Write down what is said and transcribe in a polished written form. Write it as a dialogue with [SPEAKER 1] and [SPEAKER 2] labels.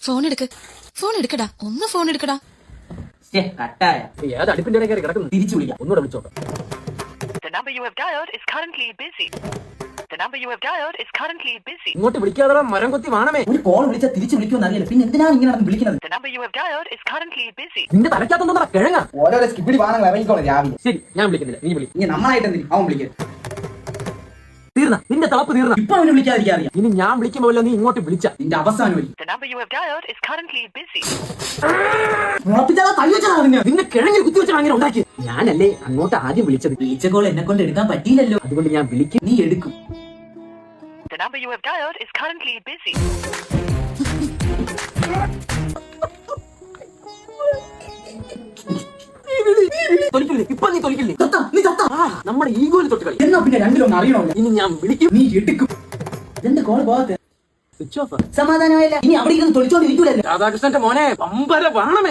[SPEAKER 1] Phone എടുക്കടാ, ഒന്ന് phone എടുക്കടാ.
[SPEAKER 2] കട്ടായ ഏത് അടുപ്പിന്റെ ഇടയിൽ കയറി കിടക്കുന്നു. തിരിച്ചു വിളിക്കാം, ഒന്നുകൂടെ വിളിച്ചോട്ടെ. ഇങ്ങോട്ട് വിളിക്കാതെ മരം കൊത്തി വാണമേ. ഒരു കോൾ വിളിച്ചാൽ തിരിച്ചു വിളിക്കുമെന്ന് അറിയില്ല, പിന്നെ എന്തിനാണ് ഇങ്ങനെ വിളിക്കുന്നത്? നിന്റെ തലക്കാത്ത കിഴങ്ങ. ഓരോരോ സ്കിപ്പിടി വാണങ്ങൾ ഇറങ്ങിക്കോളെ രാവിലെ. ശരി, ഞാൻ വിളിക്കുന്നില്ല, നീ വിളി. ഇനി നമ്മളായിട്ട് എന്തിനും അവൻ വിളിക്കരുത്. തീർന്ന നിന്റെ തളപ്പ് തീർന്ന. ഇപ്പൊ അവന് വിളിക്കാതിരിക്കാൻ അറിയാം. ഇനി ഞാൻ വിളിക്കുമ്പോൾ നീ ഇങ്ങോട്ട് വിളിച്ച നിന്റെ അവസാനം നിന്നെ കിഴങ്ങിൽ കുത്തിവെച്ചാൽ അങ്ങനെ ഉണ്ടാക്കി. ഞാനല്ലേ അങ്ങോട്ട് ആദ്യം വിളിച്ചത്. വിളിച്ച കോൾ എന്നെ കൊണ്ട് എടുക്കാൻ പറ്റിയില്ലല്ലോ, അതുകൊണ്ട് ഞാൻ വിളിക്കും, നീ എടുക്കും. ഇപ്പൊ നീ തൊലിക്കില്ലേ? നമ്മുടെ ഈഗോയിൽ തൊട്ട് കളി. എന്നാ പിന്നെ രണ്ടിലൊന്നും അറിയണമല്ലോ. ഇനി ഞാൻ വിളിക്കും, നീ എടുക്കും. എന്റെ കോൾ പോകത്തെ സ്വിച്ച് ഓഫ്. സമാധാനമായില്ല. ഇനി അവിടെ ഇരുന്ന് തൊളിച്ചോണ്ടിരിക്കൂലല്ലോ. രാധാകൃഷ്ണന്റെ മോനെ പമ്പര വാണമേ.